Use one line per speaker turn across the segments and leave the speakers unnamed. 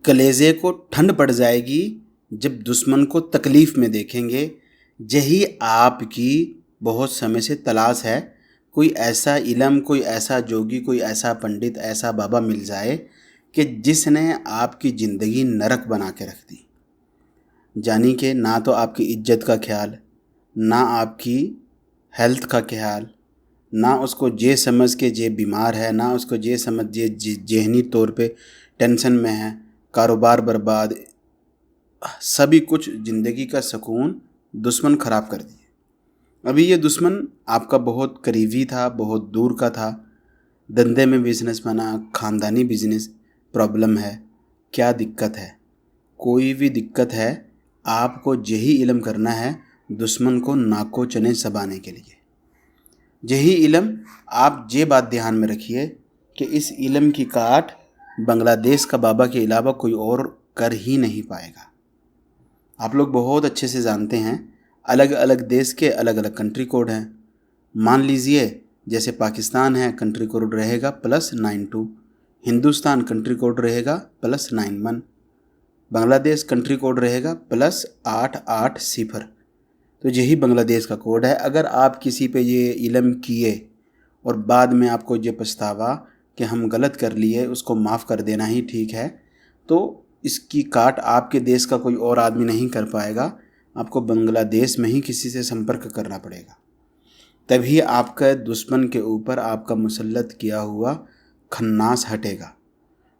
कलेजे को ठंड पड़ जाएगी जब दुश्मन को तकलीफ़ में देखेंगे। यही आपकी बहुत समय से तलाश है। कोई ऐसा इलम, कोई ऐसा जोगी, कोई ऐसा पंडित, ऐसा बाबा मिल जाए कि जिसने आपकी ज़िंदगी नरक बना के रख दी। जानी कि ना तो आपकी इज्जत का ख्याल, ना आपकी हेल्थ का ख्याल, ना उसको ये समझ के जे बीमार है, ना उसको ये समझ जे ज़हनी तौर पे टेंशन में है, कारोबार बर्बाद, सभी कुछ ज़िंदगी का सुकून दुश्मन ख़राब कर दिए। अभी ये दुश्मन आपका बहुत करीबी था, बहुत दूर का था। धंधे में बिजनेस बना, ख़ानदानी बिजनेस, प्रॉब्लम है। क्या दिक्कत है? कोई भी दिक्कत है, आपको यही इल्म करना है दुश्मन को नाको चने चबाने के लिए। यही इल्म, आप ये बात ध्यान में रखिए कि इस इल्म की काट बांग्लादेश का बाबा के अलावा कोई और कर ही नहीं पाएगा। आप लोग बहुत अच्छे से जानते हैं, अलग अलग देश के अलग अलग कंट्री कोड हैं। मान लीजिए जैसे पाकिस्तान है, कंट्री कोड रहेगा +92, हिंदुस्तान कंट्री कोड रहेगा +91, बांग्लादेश कंट्री कोड रहेगा +880। तो यही बांग्लादेश का कोड है। अगर आप किसी पे ये इल्म किए और बाद में आपको ये पछतावा कि हम गलत कर लिए, उसको माफ़ कर देना ही ठीक है, तो इसकी काट आपके देश का कोई और आदमी नहीं कर पाएगा। आपको बांग्लादेश में ही किसी से संपर्क करना पड़ेगा, तभी आपका दुश्मन के ऊपर आपका मुसल्लत किया हुआ खन्नास हटेगा।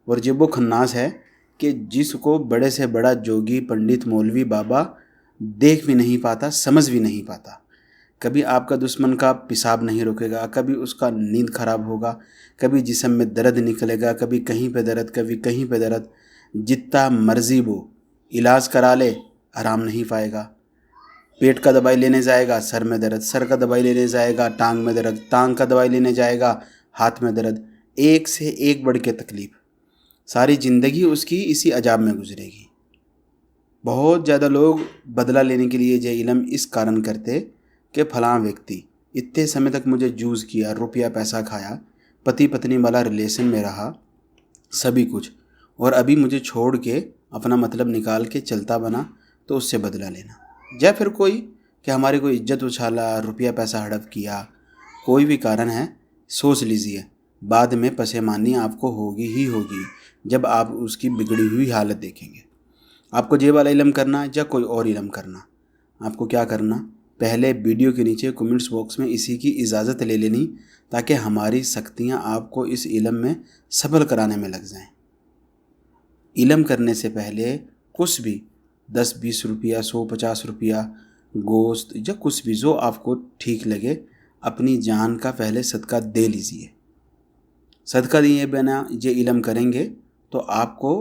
और ये वो खन्नास है कि जिसको बड़े से बड़ा जोगी, पंडित, मौलवी, बाबा देख भी नहीं पाता, समझ भी नहीं पाता। कभी आपका दुश्मन का पेशाब नहीं रुकेगा, कभी उसका नींद खराब होगा, कभी जिस्म में दर्द निकलेगा, कभी कहीं पे दर्द, कभी कहीं पे दर्द। जितना मर्जी वो इलाज करा ले, आराम नहीं पाएगा। पेट का दवाई लेने जाएगा, सर में दर्द, सर का दवाई लेने जाएगा, टांग में दर्द, टांग का दवाई लेने जाएगा, हाथ में दर्द। एक से एक बढ़ के तकलीफ़। सारी ज़िंदगी उसकी इसी अजाब में गुजरेगी। बहुत ज़्यादा लोग बदला लेने के लिए ये इल्म इस कारण करते कि फ़लाँ व्यक्ति इतने समय तक मुझे यूज़ किया, रुपया पैसा खाया, पति पत्नी वाला रिलेशन में रहा, सभी कुछ, और अभी मुझे छोड़ के अपना मतलब निकाल के चलता बना, तो उससे बदला लेना। या फिर कोई कि हमारी कोई इज्जत उछाला, रुपया पैसा हड़प किया, कोई भी कारण है, सोच लीजिए बाद में पशेमानी आपको होगी ही होगी जब आप उसकी बिगड़ी हुई हालत देखेंगे। आपको ये वाला इल्म करना है या कोई और इल्म करना, आपको क्या करना, पहले वीडियो के नीचे कमेंट्स बॉक्स में इसी की इजाज़त ले लेनी, ताकि हमारी शक्तियाँ आपको इस इल्म में सफल कराने में लग जाएं। इल्म करने से पहले कुछ भी 10-20 रुपया, 100-50 रुपया, गोश्त या कुछ भी जो आपको ठीक लगे, अपनी जान का पहले सदका दे लीजिए। सदका दिए बिना ये इल्म करेंगे तो आपको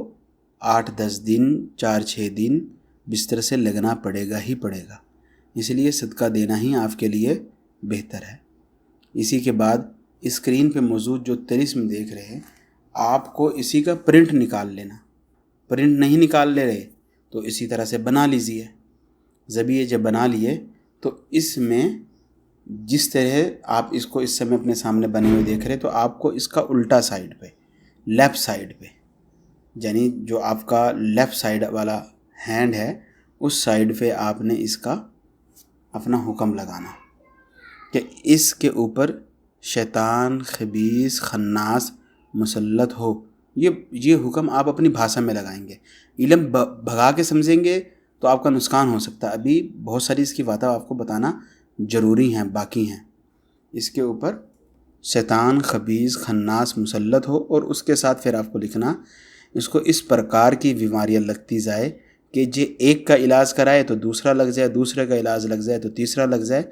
8-10 दिन, 4-6 दिन बिस्तर से लगना पड़ेगा ही पड़ेगा। इसलिए सदका देना ही आपके लिए बेहतर है। इसी के बाद स्क्रीन पे मौजूद जो तिलिस्म देख रहे हैं, आपको इसी का प्रिंट निकाल लेना। प्रिंट नहीं निकाल ले रहे तो इसी तरह से बना लीजिए। जब बना लिए तो इसमें जिस तरह आप इसको इस समय अपने सामने बने हुए देख रहे हैं, तो आपको इसका उल्टा साइड पे, लेफ़्ट साइड पे, यानी जो आपका लेफ़्ट साइड वाला हैंड है, उस साइड पे आपने इसका अपना हुक्म लगाना कि इसके ऊपर शैतान, खबीस, खन्नास मुसल्लत हो। ये हुक्म आप अपनी भाषा में लगाएंगे। इल्म भगा के समझेंगे तो आपका नुकसान हो सकता है। अभी बहुत सारी इसकी बातें आपको बताना ज़रूरी हैं, बाकी हैं। इसके ऊपर शैतान, खबीस, खन्नास मुसल्लत हो, और उसके साथ फिर आपको लिखना, इसको इस प्रकार की बीमारियां लगती जाए कि जे एक का इलाज कराए तो दूसरा लग जाए, दूसरे का इलाज लग जाए तो तीसरा लग जाए।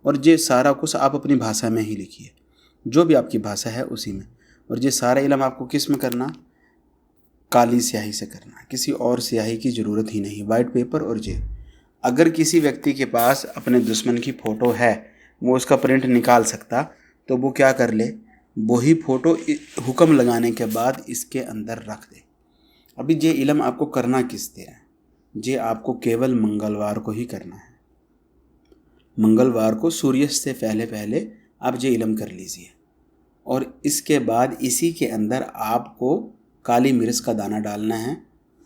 और ये सारा कुछ आप अपनी भाषा में ही लिखिए, जो भी आपकी भाषा है उसी में। और ये सारा इल्म आपको किस में करना, काली स्याही से करना, किसी और स्याही की ज़रूरत ही नहीं, वाइट पेपर और जे। अगर किसी व्यक्ति के पास अपने दुश्मन की फ़ोटो है, वो उसका प्रिंट निकाल सकता, तो वो क्या कर ले, वही फ़ोटो हुक्म लगाने के बाद इसके अंदर रख दे। अभी ये इल्म आपको करना किस तरह है, ये आपको केवल मंगलवार को ही करना है। मंगलवार को सूर्यास्त से पहले पहले आप ये इल्म कर लीजिए। और इसके बाद इसी के अंदर आपको काली मिर्च का दाना डालना है,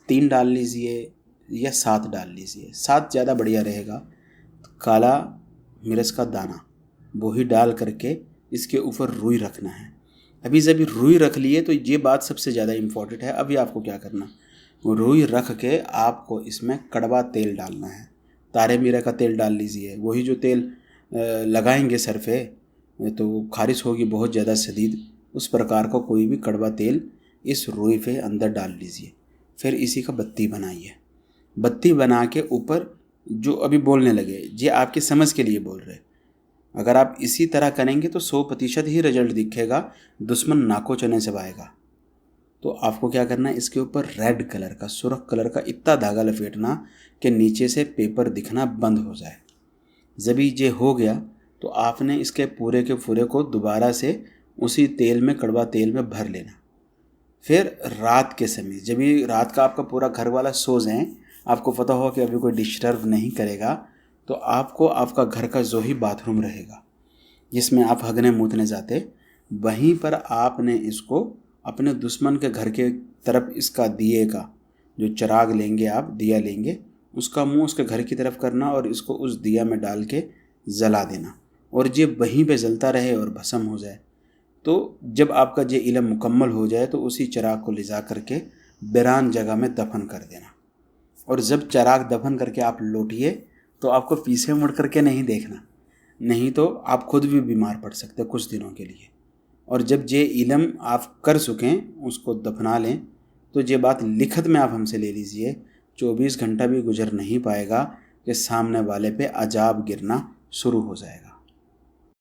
3 डाल लीजिए या 7 डाल लीजिए, 7 ज़्यादा बढ़िया रहेगा। तो काला मिर्च का दाना वो ही डाल करके इसके ऊपर रुई रखना है। अभी जब रुई रख लिए तो ये बात सबसे ज़्यादा इम्पोर्टेंट है। अभी आपको क्या करना, रुई रख के आपको इसमें कड़वा तेल डालना है। तारे मीरा का तेल डाल लीजिए, वही जो तेल लगाएंगे सर पे तो खारिश होगी बहुत ज़्यादा शदीद, उस प्रकार का कोई भी कड़वा तेल इस रुई पे अंदर डाल लीजिए। फिर इसी का बत्ती बनाइए। बत्ती बना के ऊपर जो अभी बोलने लगे ये आपकी समझ के लिए बोल रहे, अगर आप इसी तरह करेंगे तो 100% ही रिजल्ट दिखेगा, दुश्मन नाको चने चबाएगा। तो आपको क्या करना है, इसके ऊपर रेड कलर का, सुर्ख कलर का इतना धागा लपेटना कि नीचे से पेपर दिखना बंद हो जाए। जब ये हो गया तो आपने इसके पूरे के पूरे को दोबारा से उसी तेल में, कड़वा तेल में भर लेना। फिर रात के समय, जब भी रात का आपका पूरा घर वाला सो जाए, आपको पता हो कि अभी कोई डिस्टर्ब नहीं करेगा, तो आपको आपका घर का जो ही बाथरूम रहेगा जिसमें आप हगने मूतने जाते, वहीं पर आपने इसको अपने दुश्मन के घर के तरफ, इसका दिए का जो चिराग लेंगे आप, दिया लेंगे, उसका मुंह उसके घर की तरफ करना और इसको उस दिया में डाल के जला देना, और ये वहीं पे जलता रहे और भस्म हो जाए। तो जब आपका ये इल्म मुकम्मल हो जाए तो उसी चिराग को ले जा करके वीरान जगह में दफन कर देना। और जब चिराग दफन करके आप लौटिए तो आपको पीछे मुड़ करके नहीं देखना, नहीं तो आप खुद भी बीमार पड़ सकते हैं कुछ दिनों के लिए। और जब ये इल्म आप कर चुकें, उसको दफना लें, तो ये बात लिखत में आप हमसे ले लीजिए, 24 घंटा भी गुजर नहीं पाएगा कि सामने वाले पे अजाब गिरना शुरू हो जाएगा।